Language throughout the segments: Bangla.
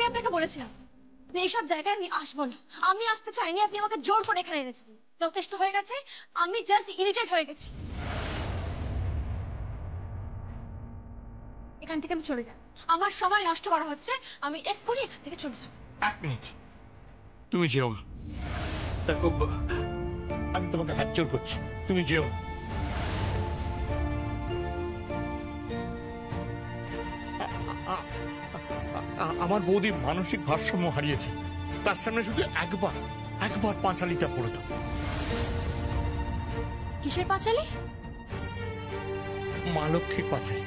আপনাকে বলেছিলাম যে এইসব জায়গায় আমি আসবো না, আমি আসতে চাইনি, আপনি আমাকে জোর করে এখানে এনেছেন। যথেষ্ট হয়ে গেছে, আমি জাস্ট ইরিটেট হয়ে গেছি। এখান থেকে আমি চলে যাই, আমার সময় নষ্ট করা হচ্ছে, আমি এক্ষুনি এখান থেকে চলে যাব। এক মিনিট, তুমি যেও না, দেখো আমি তোমাকে হাত জোর করছি, তুমি যেও না। আমার বৌদি মানসিক ভারসাম্য হারিয়েছে, তার সামনে শুধু একবার পাঁচালিটা পড়ে দাও। কিসের পাঁচালি? মা লক্ষ্মীর পাঁচালি।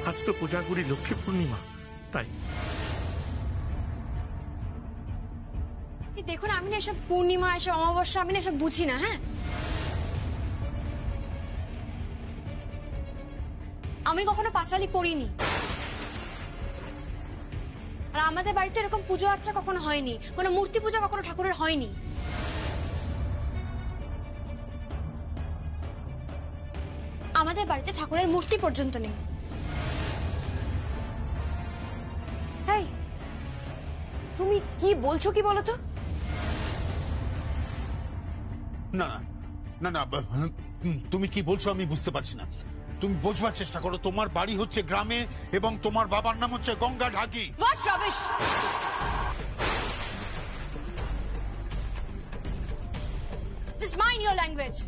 আজ তো কোজাগুড়ি লক্ষ্মী পূর্ণিমা, তাই দেখুন আমি না এসব পূর্ণিমা, এসব অমাবস্যা আমি না এসব বুঝি না। হ্যাঁ, আমি কখনো পাঁচালি পড়িনি, আর আমাদের বাড়িতে এরকম পুজো আচ্ছা কখনো হয়নি, কোনো মূর্তি পূজা কখনো ঠাকুরের হয়নি। আমাদের বাড়িতে ঠাকুরের মূর্তি পর্যন্ত নেই। এই, তুমি কি বলছো কি বলো তো? না না না, তুমি কি বলছো আমি বুঝতে পারছি না। তুমি বোঝবার চেষ্টা করো, তোমার বাড়ি হচ্ছে গ্রামে এবং তোমার বাবার নাম হচ্ছে গঙ্গা ঢাকি। What rubbish! Just mind your language.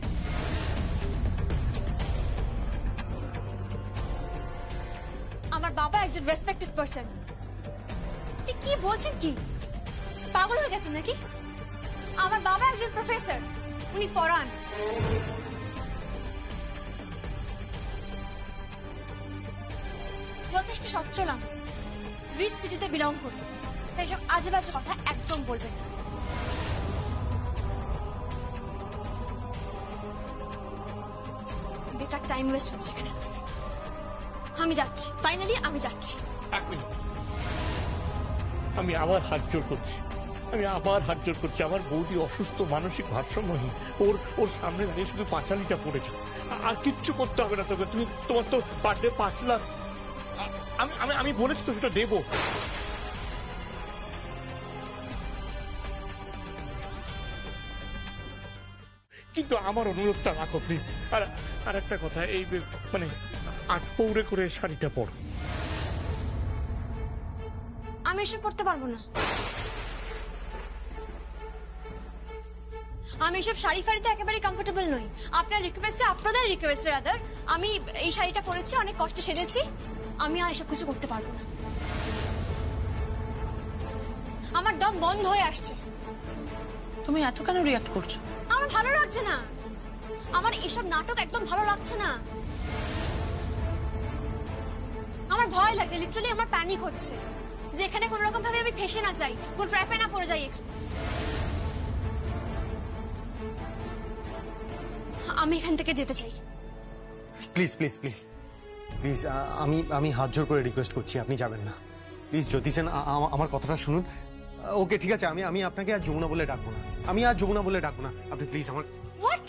আমার বাবা একজন রেসপেক্টেড পারসন। আপনি কি বলছেন? কি পাগল হয়ে গেছেন নাকি? আমার বাবা একজন প্রফেসর, উনি পড়ান। যথেষ্ট সচ্ছলম, রিচ সিটিতে বিলং করি, তাই সব আজে বাজে কথা একদম বলবেন না। বেকার টাইম ওয়েস্ট হচ্ছে এখানে। আমি যাচ্ছি, ফাইনালি আমি যাচ্ছি। এক মিনিট, আমি আবার হাত জোর করছি, আমার বৌদি অসুস্থ, মানসিক ভারসাম্যহীন, ওর সামনে দাঁড়িয়ে শুধু পাঁচালিটা পড়েছে, আর কিচ্ছু করতে হবে না তোকে। তোমার তো পার ডে 5 লাখ, আমি বলেছি তো সেটা দেবো। কিন্তু আমার অনুরোধটা রাখো প্লিজ। আর একটা কথা, এই মানে 8 পৌরে করে শাড়িটা পরো। আমি এসব পড়তে পারবো না। আমি এসব শাড়ি ফাড়িতে একেবারে কমফোর্টেবল নই। আপনার রিকোয়েস্টে, আপনাদের রিকোয়েস্টে রাদার, আমি এই শাড়িটা পরেছি, অনেক কষ্টে সেজেছি, আমি আর এসব কিছু করতে পারবো না। আমার দম বন্ধ হয়ে আসছে। তুমি এত কেন রিঅ্যাক্ট করছো? আমার ভালো লাগছে না, আমার এসব নাটক একদম ভালো লাগছে না। আমার ভয় লাগছে, লিটারালি আমার প্যানিক হচ্ছে যে এখানে কোন রকম ভাবে আমি ফেসে না যাই, কোন ট্র্যাপে না পড়ে যাই এখানে। আমি এখান থেকে যেতে চাই। প্লিজ প্লিজ প্লিজ প্লিজ, আমি হাত জোর করে রিকোয়েস্ট করছি, আপনি যাবেন না প্লিজ। জ্যোতি সেন, আমার কথাটা শুনুন। ওকে ঠিক আছে, আমি আপনাকে আর যমুনা বলে ডাকবো না, আপনি প্লিজ আমার। হোয়াট?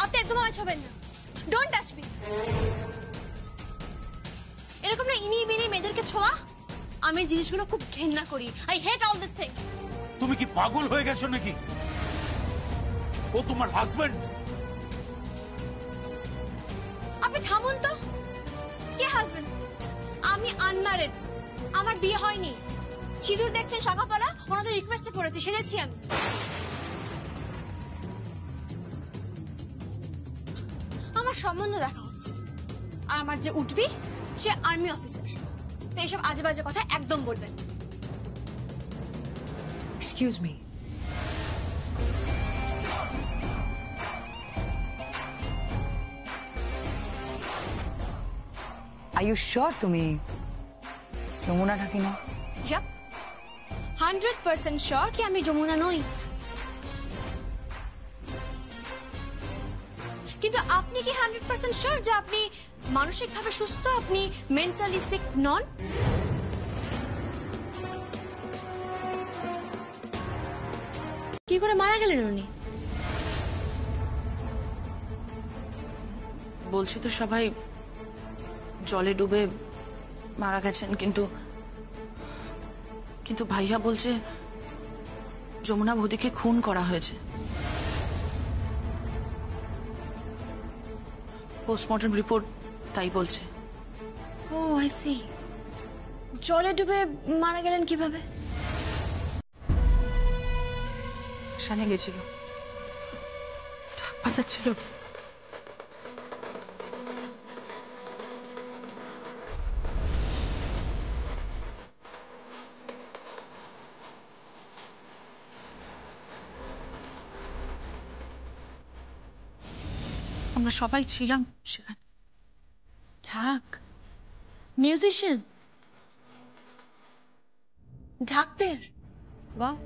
আপনি একদম আমায় ছবেন না, ডোন্ট টাচ মি। এরকম না ইনি বিনি মেয়েদেরকে ছোঁয়া, আমি জিনিসগুলো খুব ঘৃণা করি। I hate all this things. তুমি কি পাগল হয়ে গেছো নাকি? ও তোমার হাজবেন্ড। আপনি থামুন তো। কে হাজবেন্ড? আমি আনম্যারিড, আমার বিয়ে হয়নি। সিঁদুর দেখছেন শাখাপালা, ওনাদের রিকোয়েস্টে পড়েছি, সেজেছি আমি। আমার সম্বন্ধ দেখা হচ্ছে, আর আমার যে উঠবি সে আর্মি অফিসার। তো এইসব আজে বাজে কথা একদম বলবেন। Excuse me, are you sure তুমি যমুনা ঢাকি না? 100% শিওর কি আমি যমুনা নই। কিন্তু আপনি কি 100% শিওর যে আপনি মানসিকভাবে সুস্থ, আপনি মেন্টালি সিক নন? কি কি করে মারা গেলেন উনি? বলছে তো সবাই জলে ডুবে মারা গেছেন, কিন্তু কিন্তু ভাইয়া বলছে যমুনা বৌদিকে খুন করা হয়েছে। পোস্টমর্টম রিপোর্ট তাই বলছে। ও আই সি। জলে ডুবে মারা গেলেন কিভাবে? শানে গেছিল, বাঁচাচ্ছিল। আমরা সবাই ছিলাম সেখানে। ঢাক মিউজিশিয়ান, ঢাক প্লেয়ার, বাহ।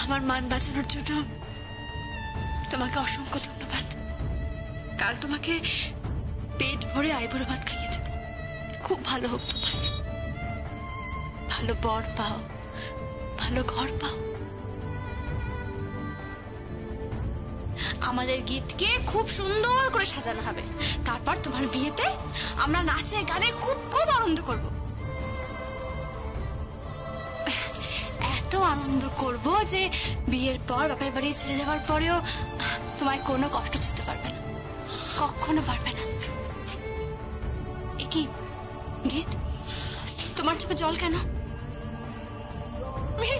আমার মান বাঁচানোর জন্য তোমাকে অসংখ্য ধন্যবাদ। কাল তোমাকে পেট ভরে আইবুড়ো ভাত খাইয়ে দেব। খুব ভালো হোক তোমার, ভালো বর পাও, ভালো ঘর পাও। আমাদের গীতকে খুব সুন্দর করে সাজানো হবে, তারপর তোমার বিয়েতে আমরা নাচে গানে খুব খুব আনন্দ করব। এত আনন্দ করব যে বিয়ের পর বাপের বাড়ি ছেড়ে যাওয়ার পরেও তোমায় কোনো কষ্ট দিতে পারবে না, কখনো পারবে না। কি গীত, তোমার চোখে জল কেন?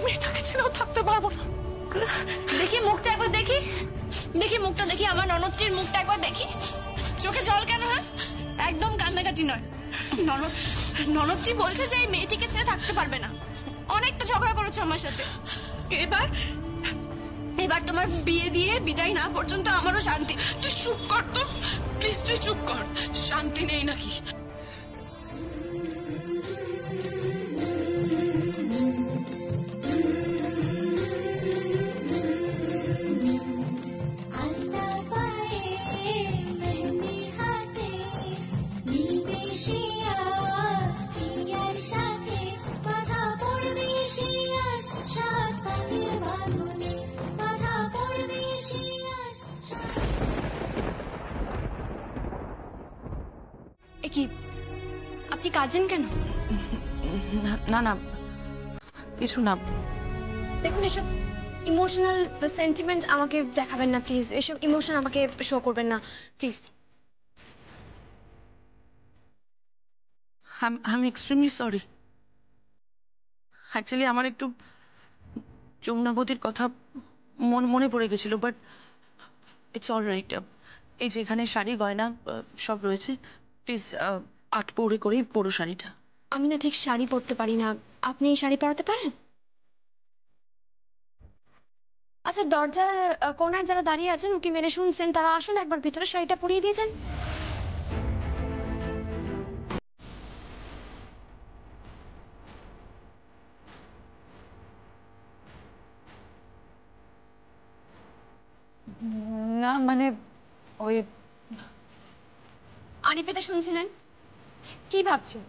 মেয়েটাকে ছেড়েও থাকতে পারবো না। দেখি মুখটা একবার দেখি, দেখি মুখটা দেখি, আমার ননদটির মুখটা একবার দেখি। চোখে জল কেন? হ্যাঁ, একদম কান্নাকাটি নয়। ননদটি বলছে যে এই মেয়েটিকে ছেড়ে থাকতে পারবে না। অনেকটা ঝগড়া করেছো আমার সাথে। এবার এবার তোমার বিয়ে দিয়ে বিদায় না পর্যন্ত আমারও শান্তি। তুই চুপ কর তো প্লিজ, তুই চুপ কর। শান্তি নেই নাকি? কি আপনি কাঁদছেন কেন? না না কিছু না। দেখুন, এসব ইমোশনাল সেন্টিমেন্ট আমাকে দেখাবেন না প্লিজ। এসব ইমোশন আমাকে শো করবেন না please. I am extremely sorry. Actually আমার একটু যমুনাবতীর কথা মনে পড়ে গেছিল, বাট ইটস অল রাইট। এই যে এখানে শাড়ি গয়না সব রয়েছে, প্লিজ আট পৌড়ে করেই পরো শাড়িটা। আমি না ঠিক শাড়ি পরতে পারি না, আপনি শাড়ি পরাতে পারেন? আচ্ছা, দরজার কোনায় যারা দাঁড়িয়ে আছেন, উকি মেরে শুনছেন, তারা আসুন একবার ভিতরে, শাড়িটা পরিয়ে দিয়েছেন। না মানে ওই আনি পেতে শুনছিলেন? কি ভাবছেন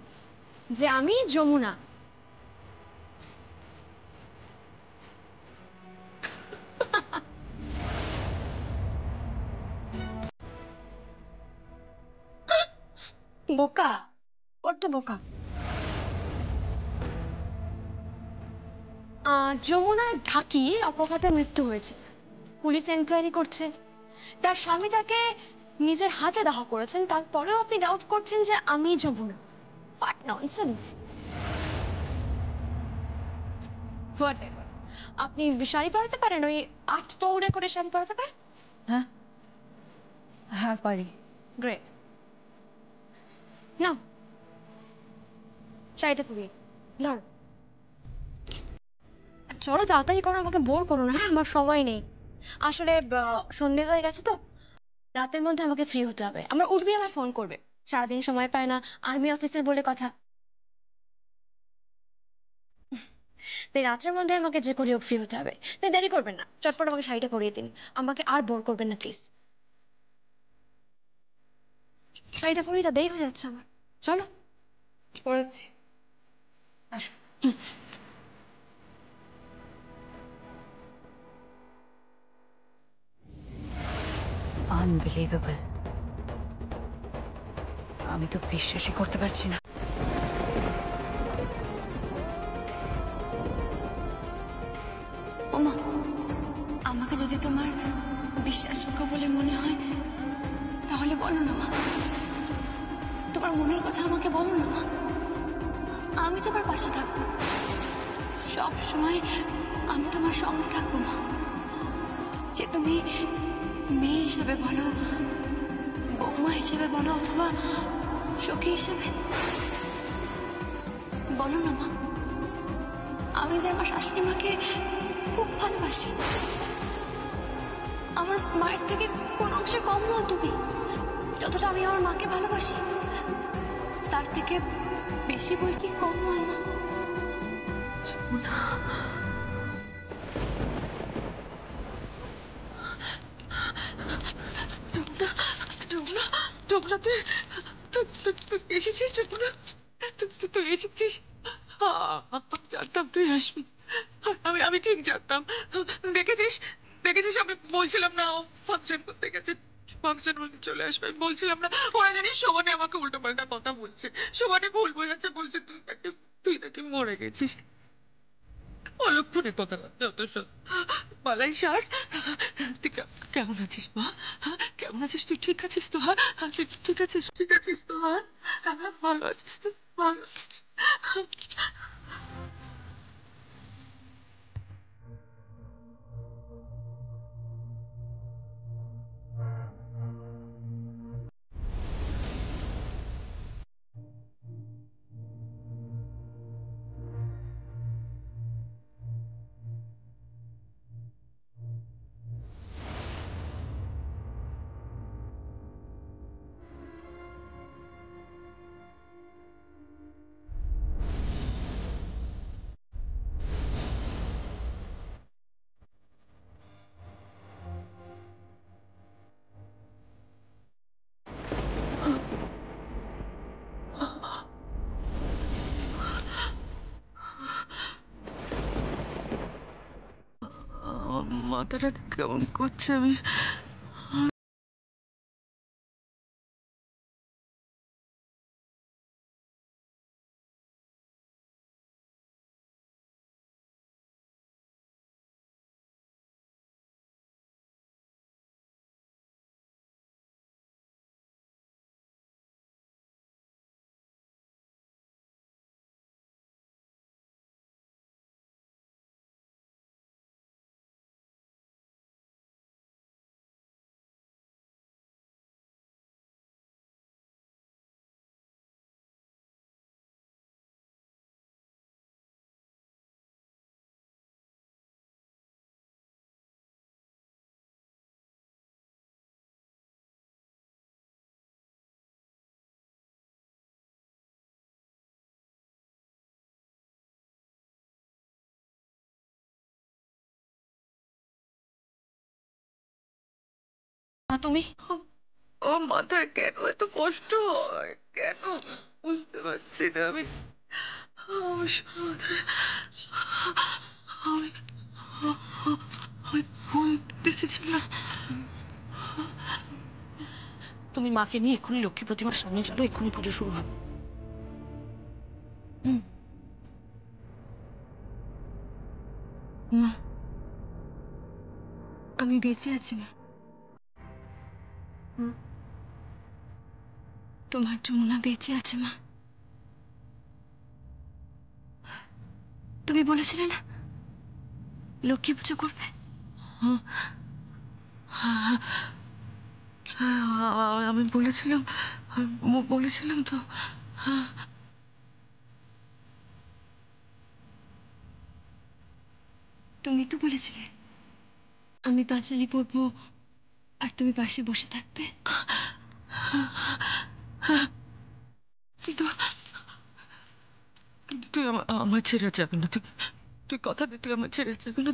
যে আমি যমুনা? বোকা, বড্ড বোকা। যমুনার ঢাকি অপঘাতে মৃত্যু হয়েছে, পুলিশ এনকোয়ারি করছে। তার স্বামী তাকে নিজের হাতে দাহ করেছেন, তারপরেও আপনি ডাউট করছেন যে আমি যমুনা? What nonsense. হোয়াটএভার। আপনি শাড়ি পরাতে পারেন? ওই 8 পৌড়ে করে শাড়ি পরাতে পারেন? হ্যাঁ হ্যাঁ পারি। গ্রেট, নাও শাড়িটা পরিয়ে ধরো। চলো তাড়াতাড়ি করো, আমাকে বোর করো না। হ্যাঁ, আমার সময় নেই আসলে, সন্ধে হয়ে গেছে তো, রাতের মধ্যে আমাকে ফ্রি হতে হবে। আমরা উঠবি, আমার ফোন করবে। সারাদিন সময় পায় না, আর্মি অফিসার বলে কথা। তাই রাত্রের মধ্যে আমাকে যে করেও ফ্রি হতে হবে। তাই দেরি করবেন না, চটপট আমাকে শাড়িটা পরিয়ে দিন। আমাকে আর বোর করবেন না প্লিজ। শাড়িটা পরিয়ে দাও, দেরি হয়ে যাচ্ছে আমার। চলো পড়েছি। আসো। আনবিলিভেবল, আমি তো বিশ্বাসই করতে পারছি না। ওমা, আমাকে যদি তোমার বিশ্বাসযোগ্য বলে মনে হয় তাহলে বলো না মা, তোমার মনের কথা আমাকে বলো না মা। আমি তোমার পাশে থাকবো, সব সময় আমি তোমার সঙ্গে থাকবো মা। যে তুমি মেয়ে হিসেবে বলো, বৌমা হিসেবে বলো, অথবা সখী হিসেবে বলো না মা। আমি যে আমার শাশুড়ি মাকে খুব ভালোবাসি, আমার মায়ের থেকে কোন অংশে কম নও তুমি। যতটা আমি আমার মাকে ভালোবাসি তার থেকে বেশি বই কি কম হয় না? যমুনা, তুই এসেছিস? যমুনা, তুই এসেছিস? জানতাম তুই আসবি। আমি ঠিক জানতাম। দেখেছিস দেখেছিস, আমি বলছিলাম না ও ফাংশন করতে গেছে, ফাংশন মানে চলে আসবে। আমি বলছিলাম না, ওরা জানিস সমানে আমাকে উল্টো পাল্টা কথা বলছে, সমানে ভুল বোঝাচ্ছে, বলছে তুই নাকি মরে গেছিস। অলক্ষণের কথা যত সব মালাই সার। তুই কেমন আছিস মা? কেমন আছিস তুই? ঠিক আছিস তো? তুই ঠিক আছিস? ঠিক আছিস তো? ভালো আছিস তো? ভালো আছিস? মাথাটা কেমন করছে। আমি তুমি ও মাথায় কেন এত কষ্ট হয়? কেন বুঝতে পারছি না আমি। আমার মাথায় আমি আমি ভুল দেখেছিলাম। তুমি মাকে নিয়ে এক্ষুনি লক্ষ্মী প্রতিমার সামনে চলো, এক্ষুনি পুজো শুরু হবে। মা, আমি বেঁচে আছি মা। তোমার যমুনা বেঁচে আছে মা। তুমি বলেছিলে না লক্ষ্মী পুজো করবে? আমি বলেছিলাম, বলেছিলাম তো। তুমি তো বলেছিলে আমি পাঁচালি পড়বো আর তুমি পাশে বসে থাকবে। কিন্তু তুই আমার ছেড়ে যাবি না। তুই তুই কথা দে, তুই আমার ছেড়ে যাবি না।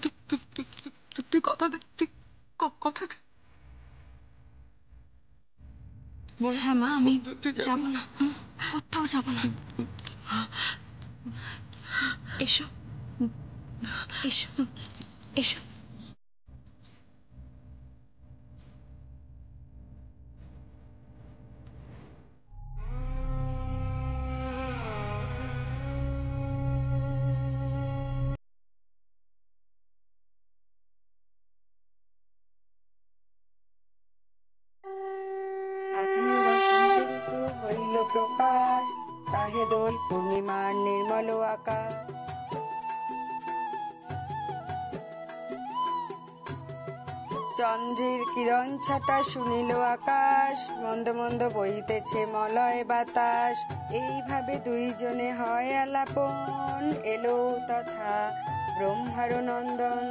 তুই কথা দে, তুই কথা দে। হ্যাঁ মা, আমি যাবো না, কোথাও যাবো না। এসো এসো এসো। ঋতু হইল প্রকাশ, তাহে দোল পূর্ণিমার নির্মল আকাশ। চন্দ্রের কিরণ ছাটা শুনিল আকাশ, মন্দ মন্দ বইতেছে মলয় বাতাস। এইভাবে দুইজনে হয় আলাপন, এলো তথা ব্রহ্মার নন্দন।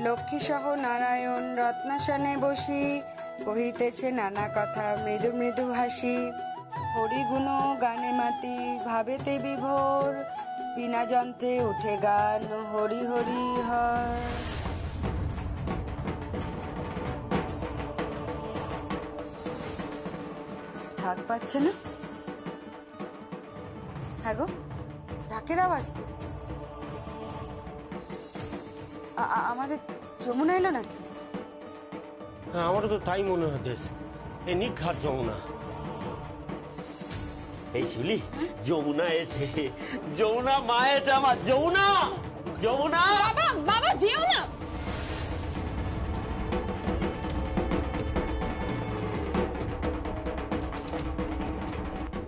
লক্ষ্মী সহ নারায়ণ রত্নাসনে বসি, কহিতেছে নানা কথা মৃদু মৃদু হাসি। হরিগুণ গানে মাতি ভাবেতে বিভোর, বিনা যন্ত্রে উঠে গান হরি হরি হয়। ঢাক পাচ্ছে না? হ্যাঁ গো, ঢাকের আওয়াজ তো। আমাদের যমুনা এলো নাকি? আমারও তো তাই মনে হচ্ছে, এ নিঘাত যমুনা। এই শুলি, যমুনা এসে, যমুনা মা এসে আমার, যমুনা যমুনা। বাবা বাবা যেও না।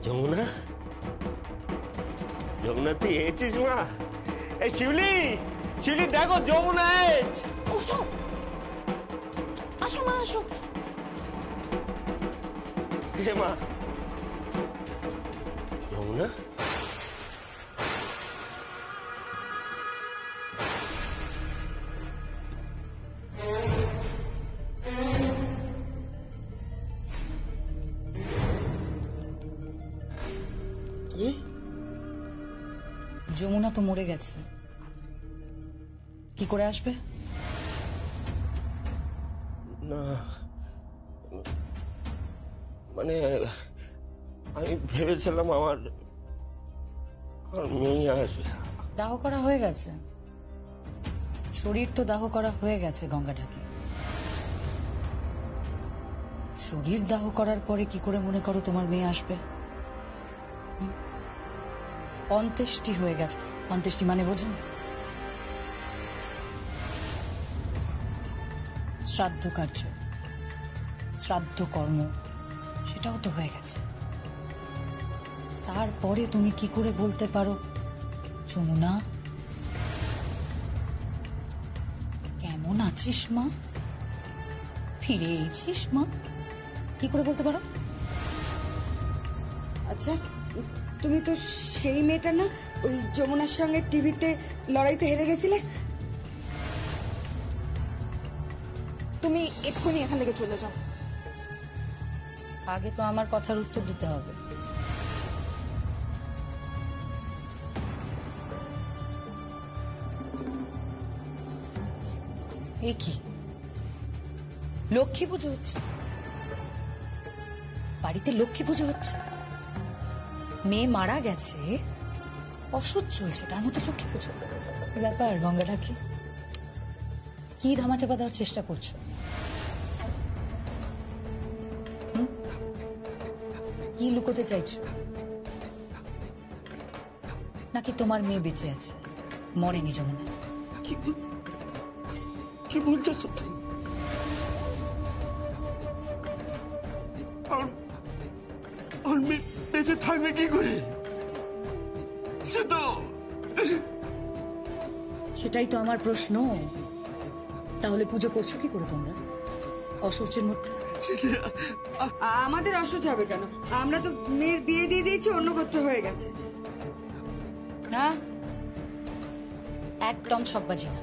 যমুনা, যমুনা তুই এসেছিস মা? এই শিউলি, শিউলি দেখো যমুনা এসেছে। আসো মা আসো। মা যমুনা, যমুনা তো মরে গেছে, কি করে আসবে? না মানে আমি ভেবেছিলাম আমার মেয়ে আসবে। দাহ করা হয়ে গেছে, শরীর তো দাহ করা হয়ে গেছে গঙ্গাটাকে। শরীর দাহ করার পরে কি করে মনে করো তোমার মেয়ে আসবে? অন্ত্যেষ্টি হয়ে গেছে। অন্ত্যেষ্টি মানে বোঝো? শ্রাদ্ধ কার্য, শ্রাদ্ধ কর্ম, সেটাও তো হয়ে গেছে। তারপরে তুমি কি করে বলতে পারো যমুনা কেমন আছিস মা, ফিরে এসেছিস মা? কি করে বলতে পারো? আচ্ছা, তুমি তো সেই মেয়েটা না, ওই যমুনার সঙ্গে টিভিতে লড়াইতে হেরে গেছিলে? তুমি এক্ষুনি এখান থেকে চলে যাও। আগে তো আমার কথার উত্তর দিতে হবে। এ কি, লক্ষ্মী পুজো হচ্ছে? বাড়িতে লক্ষ্মী পুজো হচ্ছে? মেয়ে মারা গেছে, অসুখ চলছে, তার মধ্যে লক্ষ্মী পুজো? ব্যাপার গঙ্গাটা কি ধামাচাপা দেওয়ার চেষ্টা করছো? কি লুকোতে চাইছো? নাকি তোমার মেয়ে বেঁচে আছে, মরেনি যমুনা? কি বলছো তুমি? আমার মেয়ে বেঁচে থাকবে কি করে? সে তো, সেটাই তো আমার প্রশ্ন। তাহলে পুজো করছো কি করে তোমরা অসুচের মধ্যে? আমাদের অসুচ হবে কেন? আমরা তো মেয়ের বিয়ে দিয়ে দিয়েছি, অন্য গোত্র হয়ে গেছে। না, একদম ছকবাজি না,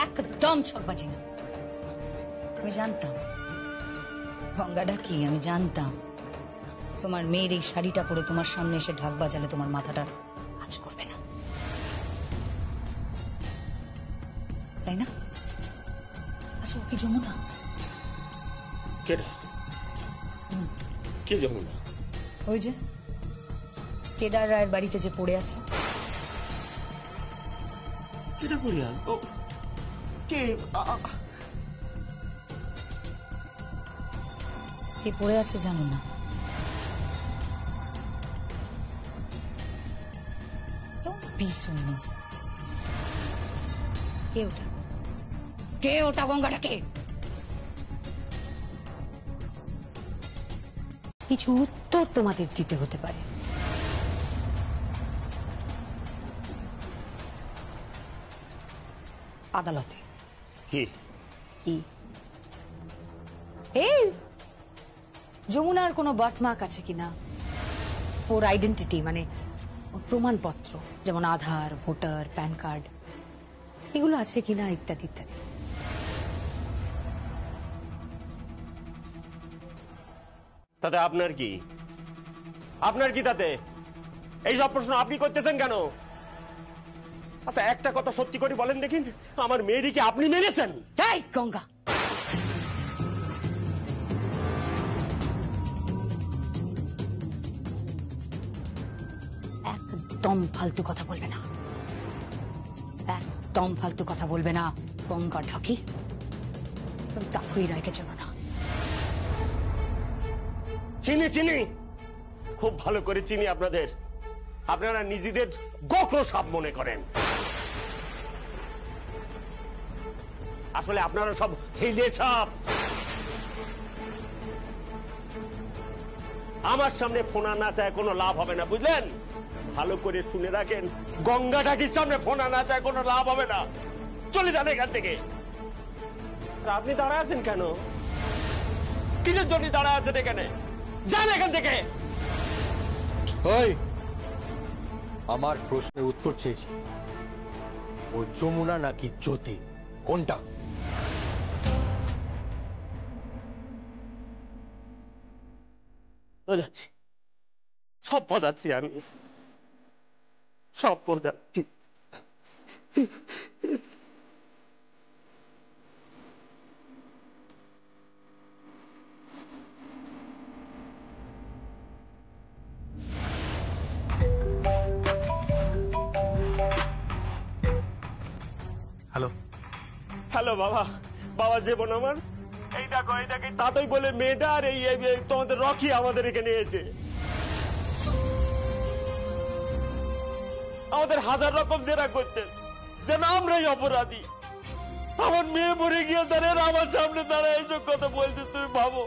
একদম ছকবাজি না। আমি জানতাম গঙ্গাটা কি, আমি জানতাম তোমার মেয়ের এই শাড়িটা পরে তোমার সামনে এসে ঢাক বাজালে তোমার মাথাটা কাজ করবে না, তাই না? আচ্ছা, ও কি যমুনা? কেডা? কে যমুনা? ওই যে কেদার রায়ের বাড়িতে যে পড়ে আছে। কেডা করিয়া? ও কে? কে পড়ে আছে জানো না? Don't be so innocent. কে ওটা? কে ওটা? গঙ্গাটা কে? কিছু উত্তর তোমাদের দিতে হতে পারে। আদালতে। কি? এই যমুনার কোনো বার্থমার্ক আছে কিনা, ওর আইডেন্টিটি মানে ওর প্রমাণপত্র, যেমন আধার, ভোটার, প্যান কার্ড, এগুলো আছে কিনা, ইত্যাদি ইত্যাদি। তাতে আপনার কি? আপনার কি তাতে? এইসব প্রশ্ন আপনি করতেছেন কেন? আচ্ছা, একটা কথা সত্যি করে বলেন দেখিন, আমার মেয়েটিকে আপনি মেরেছেন? এই গঙ্গা, একদম ফালতু কথা বলবে না, একদম ফালতু কথা বলবে না। গঙ্গা ঢাকি, তুমি তাথই রায়কে চেনো না? চিনি চিনি, খুব ভালো করে চিনি আপনাদের। আপনারা নিজেদের গোখরো সাপ মনে করেন, আসলে আপনারা সব হেলে সাপ। আমার সামনে ফোনা না চায় কোনো লাভ হবে না, বুঝলেন? ভালো করে শুনে রাখেন, গঙ্গা ঢাকির সামনে ফোনা না চায় কোনো লাভ হবে না। চলে যান এখান থেকে। আপনি দাঁড়ায় আছেন কেন? কিসের জন্য দাঁড়ায় আছেন এখানে? যান এখান থেকে। ওই, আমার প্রশ্নের উত্তর চেয়েছি, ও যমুনা নাকি জ্যোতি, কোনটা? বোঝাচ্ছি, সব বোঝাচ্ছি, আমি সব বোঝাচ্ছি। হ্যালো হ্যালো বাবা, বাবা জীবন আমার, এই দেখো তাতেই বলে মেয়েটা আর এই তোমাদের রকি আমাদের এখানে এসেছে। আমাদের হাজার রকম জেরা করতেন, যেন আমরাই অপরাধী। আমার মেয়ে মরে গিয়েছে, আমার সামনে দাঁড়ায় এইসব কথা বলতে, তুমি ভাবো?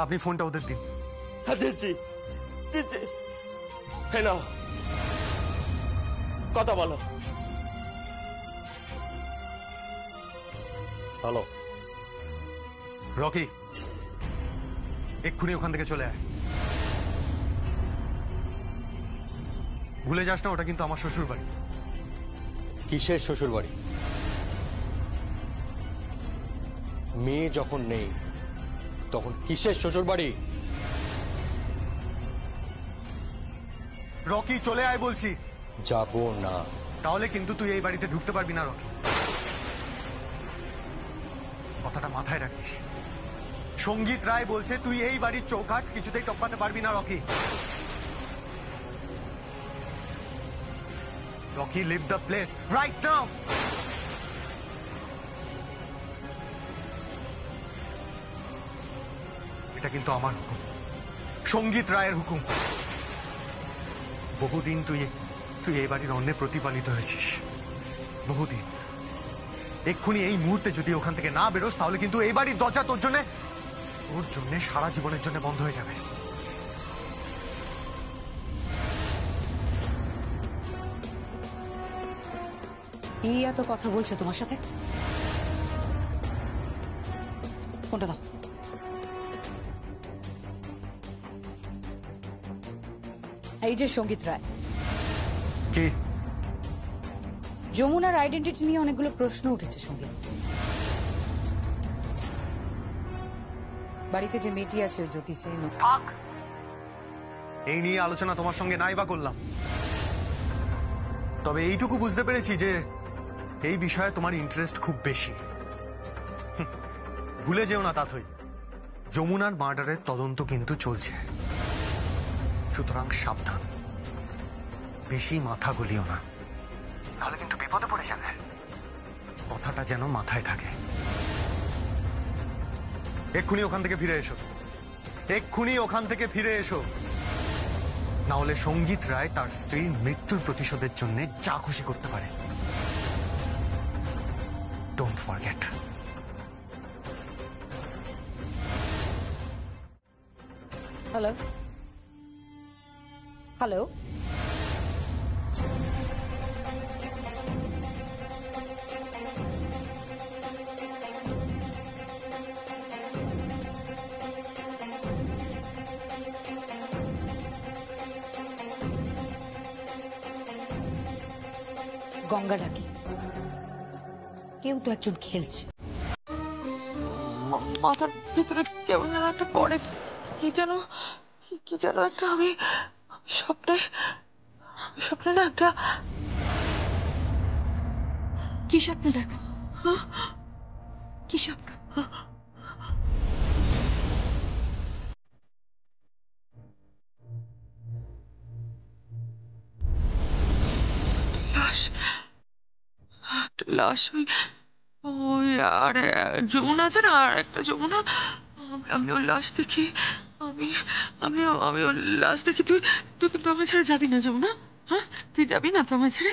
আপনি ফোনটা ওদের দিন। হ্যাঁ, দিচ্ছি দিচ্ছি। হ্যাঁ, নাও, কথা বলো। হ্যালো রকি, এক্ষুনি ওখান থেকে চলে আয়। ভুলে যাস না, ওটা কিন্তু আমার শ্বশুর বাড়ি। কিসের শ্বশুর বাড়ি? মেয়ে যখন নেই তখন কিসের শ্বশুর বাড়ি? রকি, চলে আয় বলছি। যাবো না। তাহলে কিন্তু তুই এই বাড়িতে ঢুকতে পারবি না রকি, কথাটা মাথায় রাখিস। সঙ্গীত রায় বলছে তুই এই বাড়ির চৌকাঠ কিছুতেই টপকাতে পারবি না Rocky. Rocky, leave the place right now. এটা কিন্তু আমার হুকুম, সঙ্গীত রায়ের হুকুম। বহুদিন তুই এই বাড়ির অন্যে প্রতিপালিত হয়েছিস, বহুদিন। এক্ষুনি এই মুহূর্তে যদি ওখান থেকে না বেরোস, তাহলে কিন্তু এই বাড়ির দরজা তোর জন্য সারা জীবনের জন্য বন্ধ হয়ে যাবে। এই এত কথা বলছে তোমার সাথে? ফোনটা দাও। এই যে সঙ্গীত রায়, কি? যমুনার আইডেন্টিটি নিয়ে অনেকগুলো প্রশ্ন উঠেছে সঙ্গীত। বাড়িতে যে মেয়েটি আছে ওই জ্যোতি সেন, এই নিয়ে আলোচনা তোমার সঙ্গে নাই বা করলাম, তবে এইটুকু বুঝতে পেরেছি যে এই বিষয়ে তোমার ইন্টারেস্ট খুব বেশি। ভুলে যেও না তাথই, যমুনার মার্ডারের তদন্ত কিন্তু চলছে, সুতরাং সাবধান, বেশি মাথা গলিও না, নাহলে কিন্তু বিপদে পড়ে যাবে। কথাটা যেন মাথায় থাকে। এক্ষুনি ওখান থেকে ফিরে এসো, এক্ষুনি ওখান থেকে ফিরে এসো, না হলে সঙ্গীত রায় তার স্ত্রীর মৃত্যুর প্রতিশোধের জন্য যা খুশি করতে পারে। Don't forget. Hello hello, Ganga ডাকি, কেউ তো একজন খেলছে। মাথার ভিতরে কেমন যেন একটা করে, কি যেন একটা আমি স্বপ্নে না একটা কি স্বপ্ন দেখো? কি স্বপ্ন? লাশ, লাশ, ওই আর যমুনা আছে না, আর একটা যমুনা, আমি ওর লাশ দেখি, আমি ওর লাশ দেখি। তুই তুই তো আমায় ছেড়ে যাবি না যমুনা? হ্যাঁ, তুই যাবি না তো আমায় ছেড়ে?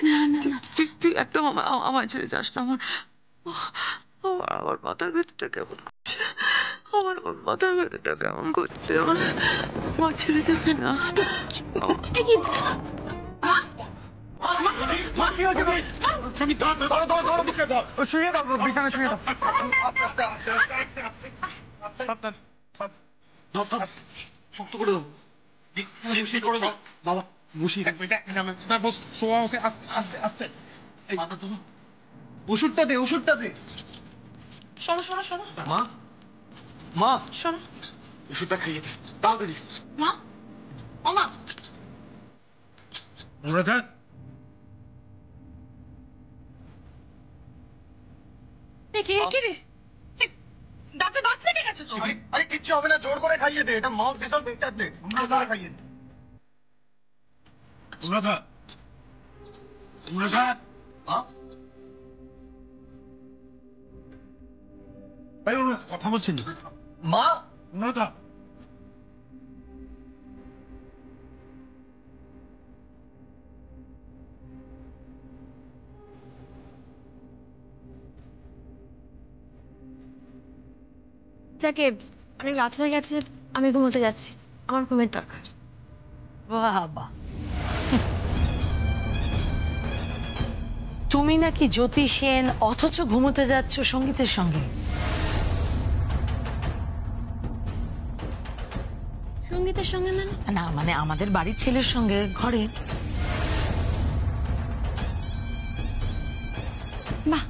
তুই একদম আমায় ছেড়ে যাস না। আমার মাথার ভেতরটা কেমন করছে, আমার মাথার ভেতরটা কেমন করছে, আমার ছেড়ে যাবে না। শক্ত করে দাও, করে দাও বাবা, ওষুধটা দে, ওষুধটা দে। শোনো শোনো শোনো, মা, মা, শোনো, ওষুধটা খাইয়ে দে তাড়াতাড়ি। মা, মা, অনুরাধা, কি রে? দাঁতে দাঁত লেগে গেছে তো? আরে কিচ্ছু হবে না, জোর করে খাইয়ে দে, এটা মাউথ ভেসেল ভেক্টর দে, খাইয়ে দে। অনুরাধা, অনুরাধা, কথা বলছেন মা, অনুরাধা, যাকে অনেক রাত হয়ে গেছে, আমি ঘুমোতে যাচ্ছি, আমার ঘুমের দরকার। বাবা, তুমি নাকি জ্যোতি সেন, অথচ ঘুমোতে যাচ্ছ সঙ্গীতের সঙ্গে? সঙ্গীতের সঙ্গে মানে? না মানে আমাদের বাড়ির ছেলের সঙ্গে ঘরে। বাহ,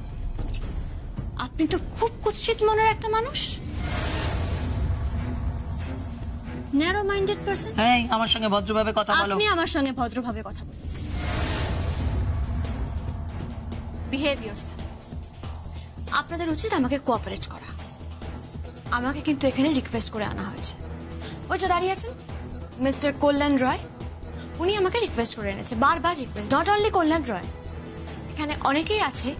আপনি তো খুব কুৎসিত মনের একটা মানুষ, ন্যারো মাইন্ডেড পারসন। হ্যাঁ, আমার সঙ্গে ভদ্রভাবে কথা বলো। আপনি আমার সঙ্গে ভদ্রভাবে কথা বলুন। Behave yourself. আপনাদের উচিত আমাকে কোঅপারেট করা। আমাকে কিন্তু এখানে রিকোয়েস্ট করে আনা হয়েছে। ওই যে দাঁড়িয়ে আছেন মিস্টার কল্যাণ রয়, উনি আমাকে রিকোয়েস্ট করে এনেছে, বারবার রিকোয়েস্ট। নট অনলি কল্যাণ রয়, এখানে অনেকেই আছে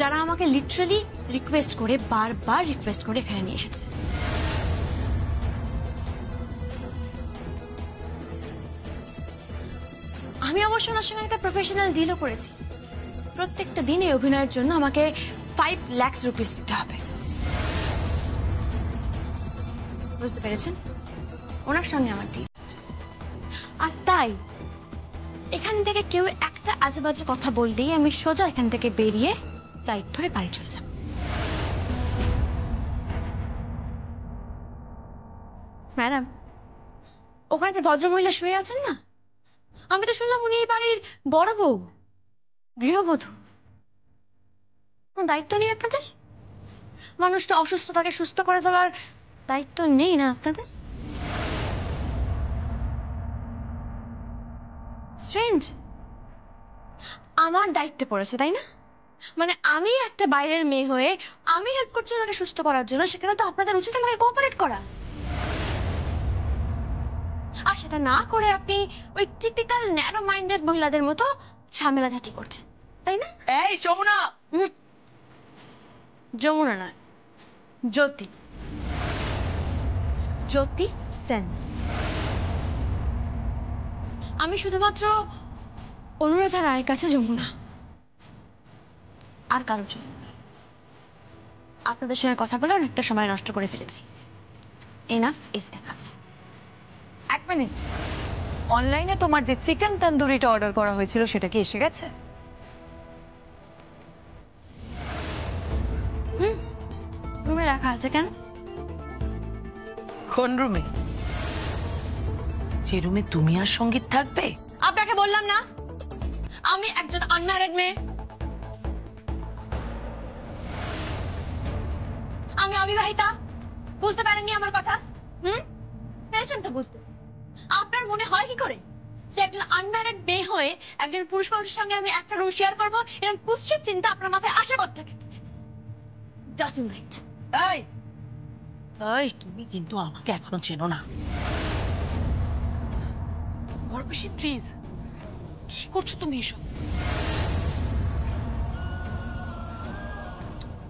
যারা আমাকে লিটারালি রিকোয়েস্ট করে, বারবার রিকোয়েস্ট করে এখানে নিয়ে এসেছে। আমি অবশ্য ওনার সঙ্গে একটা প্রফেশনাল ডিলও করেছি। প্রত্যেকটা দিনে অভিনয়ের জন্য আমাকে 5 লাখ রুপিস দিতে হবে। বুঝতে পেরেছেন? ওনার সঙ্গে আমার ডিল। আর তাই এখান থেকে কেউ একটা আজেবাজে কথা বললেই আমি সোজা এখান থেকে বেরিয়ে ফ্লাইট ধরে বাড়ি চলে যাব। ম্যাডাম, ওখানে যে ভদ্রমহিলা শুয়ে আছেন না, আমি তো শুনলাম উনি এই বাড়ির বড় বউ, গৃহবধূ। কোন দায়িত্ব নেই আপনাদের? মানুষটা অসুস্থ, তাকে সুস্থ করে তোলার দায়িত্ব নেই না আপনাদের? স্ট্রেঞ্জ। আমার দায়িত্বে পড়েছে তাই না? মানে আমি একটা বাইরের মেয়ে হয়ে আমি হেল্প করছি ওনাকে সুস্থ করার জন্য, সেখানে তো আপনাদের উচিত আমাকে কোঅপারেট করা। আর সেটা না করে আপনি ওই টিপিক্যাল ন্যারো মাইন্ডেড মহিলাদের মতো ঝামেলাঝাটি করছেন তাই না? এই যমুনা! যমুনা নয়, জ্যোতি, জ্যোতি সেন। আমি শুধুমাত্র অনুরাধা রায়ের কাছে যমুনা, আর কারোর জন্য। আপনাদের সঙ্গে কথা বলে অনেকটা সময় নষ্ট করে ফেলেছি। Enough is enough. এক মিনিট, অনলাইনে তোমার যে চিকেন তন্দুরিটা অর্ডার করা হয়েছিল সেটা কি এসে গেছে? রুমে রাখা আছে। কেন? কোন রুমে? যে রুমে তুমি আর সঙ্গীত থাকবে? আপনাকে বললাম না আমি একজন আনম্যারিড মেয়ে, আমি অবিবাহিতা। বুঝতে পারেননি আমার কথা? পেরেছেন তো বুঝতে? আপনার মনে হয় কি করে যে একজন আনম্যারিড মেয়ে হয়ে একজন পুরুষ মানুষের সঙ্গে আমি একটা রুম শেয়ার করবো? এরকম কুৎসিত চিন্তা আপনার মাথায় আসা কোত্থেকে? Doesn't right. এই এই, তুমি কিন্তু আমাকে এখনো চেনো না। বরবেশি প্লিজ, কি করছো তুমি এসব?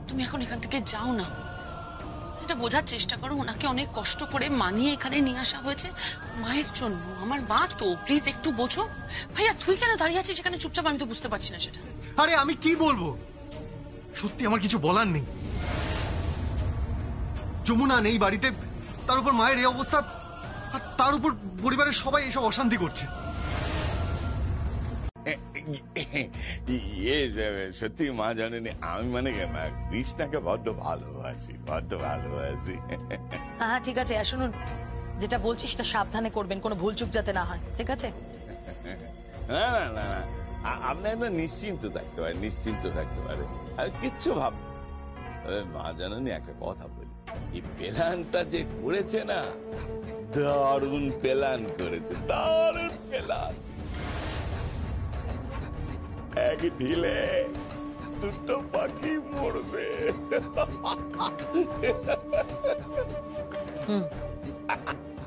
তুমি এখন এখান থেকে যাও না, এটা বোঝার চেষ্টা করো। ওনাকে অনেক কষ্ট করে মানিয়ে এখানে নিয়ে আসা হয়েছে মায়ের জন্য। আমার মা তো, প্লিজ একটু বোঝো। ভাইয়া তুই কেন দাঁড়িয়ে আছিস এখানে চুপচাপ? আমি তো বুঝতে পারছি না সেটা। আরে আমি কি বলবো, সত্যি আমার কিছু বলার নেই। যমুনা নেই বাড়িতে, তার উপর মায়ের এই অবস্থা, আর তার উপর পরিবারের সবাই এসব অশান্তি করছে। সত্যি মা জানেনি, আমি মানে কৃষ্ণাকে বড্ড ভালোবাসি, বড্ড ভালোবাসি। হ্যাঁ ঠিক আছে, আর শুনুন, যেটা বলছিস সেটা সাবধানে করবেন, কোনো ভুলচুক যাতে না হয়, ঠিক আছে? না না না না, আপনি একদম নিশ্চিন্ত থাকতে পারেন, নিশ্চিন্ত থাকতে পারেন। আর কিচ্ছু ভাব, মা জানেনি একটা কথা বলি, এই প্ল্যানটা যে করেছে না, দারুণ প্ল্যান করেছে, দারুণ প্ল্যান। এক ঢিলে দুটো পাখি মরবে।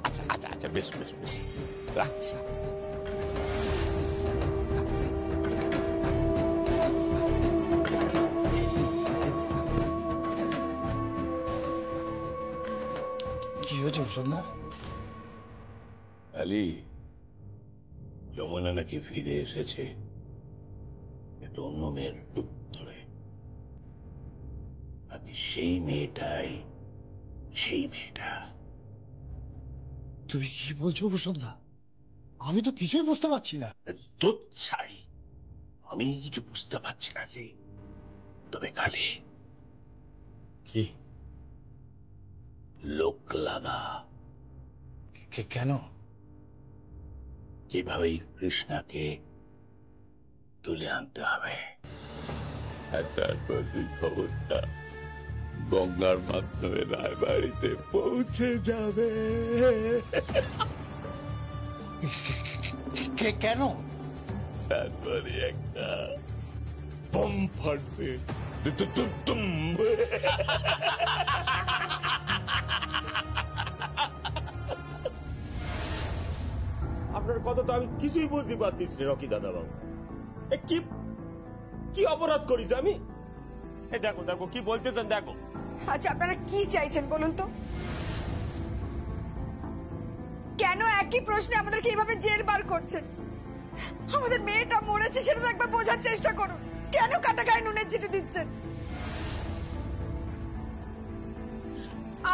আচ্ছা আচ্ছা আচ্ছা, বেশ বেশ বেশ, রাখছি। কি হয়েছে সন্ধ্যা? আলি, যমুনা নাকি ফিরে এসেছে একটা অন্য মেয়ের রূপ ধরে। নাকি সেই মেয়েটাই, সেই মেয়েটা। তুমি কি বলছো সন্ধ্যা? আমি তো কিছুই বুঝতে পারছি না। তো চাই, আমি কিছু বুঝতে পারছি না রে। তবে কালি কি লোক লাগা, কেন? যেভাবেই কৃষ্ণাকে তুলে আনতে হবে। আর তারপর এই খবরটা গঙ্গার মাধ্যমে রায়বাড়িতে পৌঁছে যাবে। কেন? তারপরে একটা বম ফাটবে। আপনার কথা তো আমি কিছুই বুঝতে পারতিস না রকি দাদা বাবু। কি কি অপরাধ করিস আমি? দেখো দেখো কি বলতেছেন, দেখো। আচ্ছা আপনারা কি চাইছেন বলুন তো? কেন একই প্রশ্নে আমাদেরকে এইভাবে জের বার করছেন? আমাদের মেয়েটা মরেছে সেটা তো একবার বোঝার চেষ্টা করুন। কেন কাটা গায়ে নুনের চিঠি দিচ্ছেন?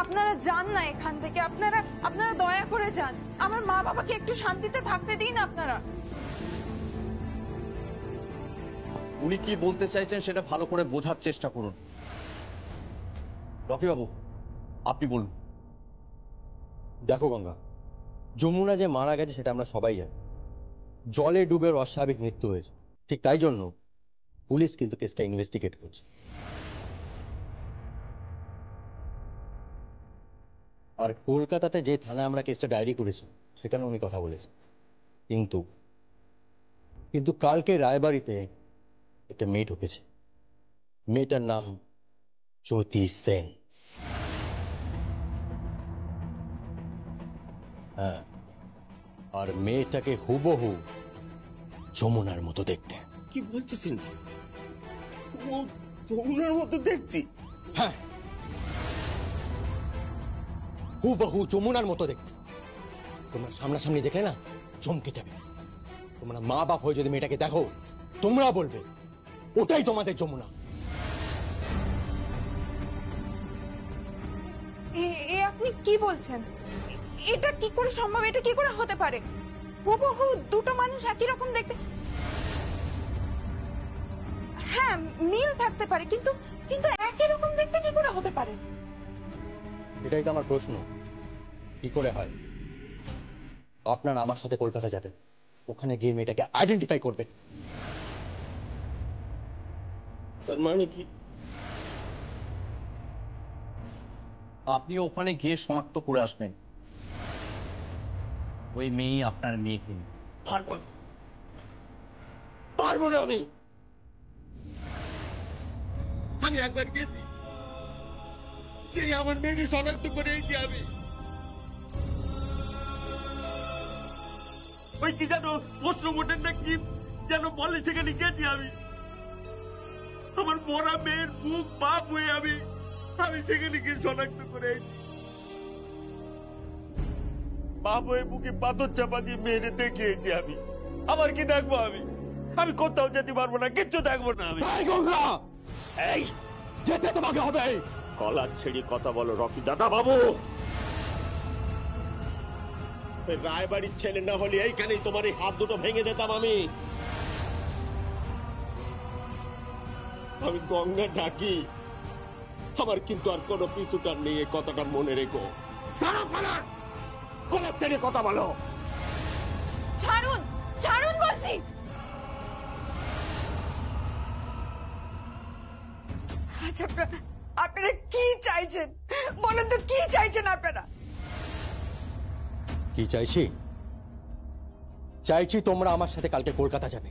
আপনারা যান না এখান থেকে, আপনারা দয়া করে যান। আমার মা বাবাকে একটু শান্তিতে থাকতে দিন আপনারা। উনি কি বলতে চাইছেন সেটা ভালো করে বোঝার চেষ্টা করুন। রকি বাবু, আপনি বলুন। দেখো গঙ্গা, যমুনা যে মারা গেছে সেটা আমরা সবাই জানি। জলে ডুবে ওর অস্বাভাবিক মৃত্যু হয়েছে, ঠিক তাই জন্য পুলিশ কিন্তু কেসটা ইনভেস্টিগেট করছে। আর কলকাতাতে যে থানায় আমরা কেসটা ডায়েরি করেছি সেখানে উনি কথা বলেছেন, কিন্তু কিন্তু কালকে রায়বাড়িতে একটা মেয়ে ঢুকেছে। মেয়েটার নাম জ্যোতি সেন। হ্যাঁ, আর মেয়েটাকে হুবহু যমুনার মতো দেখতে। কি বলতেছেন? ও যমুনার মতো দেখতে? হ্যাঁ, হুবহু যমুনার মতো দেখতে। তোমরা সামনাসামনি দেখলে না চমকে যাবে। তোমরা মা বাপ হয়ে যদি মেয়েটাকে দেখো, তোমরা বলবে ওটাই তোমাদের যমুনা। এ আপনি কি বলছেন? এটা কি করে সম্ভব? এটা কি করে হতে পারে? হুবহু দুটো মানুষ একই রকম দেখতে। হ্যাঁ, মিল থাকতে পারে, কিন্তু কিন্তু একই রকম দেখতে কি করে হতে পারে? এটাই তো আমার প্রশ্ন, কি করে হয়? আপনারা আমার সাথে কলকাতা যাবেন, ওখানে গিয়ে মেয়েটাকে আইডেন্টিফাই করবেন। তার মানে কি? আপনি ওখানে গিয়ে শনাক্ত করে আসবেন ওই মেয়ে আপনার মেয়েকে। পারবো না, পারবো না। আমি একবার গেছি, আমার মেয়েকে শনাক্ত করেছি আমি। ওই কি যেন পোস্টমর্টম না কি যেন বলে, সেখানে গেছি আমি। আমার মরা মেয়ের বুক পাপ হয়ে আমি সেখানে গিয়ে শনাক্ত করেছি। বাপ হয়ে বুকে পাথর চাপা দিয়ে মেয়েরে দেখিয়েছি আমি। আবার কি দেখবো আমি কোথাও যেতে পারবো না, কিচ্ছু দেখবো না আমি। এই যেতে তোমাকে হবে। গলা ছেড়ে কথা বলো রকি দাদা বাবু। রায়বাড়ির ছেলে না হলে এইখানেই তোমার এই হাত দুটো ভেঙে দিতাম আমি। গঙ্গা ডাকি, আমার কিন্তু আর কোনো পিছুটার নেই, এই কথাটা মনে রেখো। গলা ছেড়ে কথা বলো। ছাড়ুন, ছাড়ুন বলছি। আচ্ছা, আপনারা কি চাইছেন বলুন তো? কি চাইছেন আপনারা? কি চাইছি? চাইছি তোমরা আমার সাথে কালকে কলকাতা যাবে।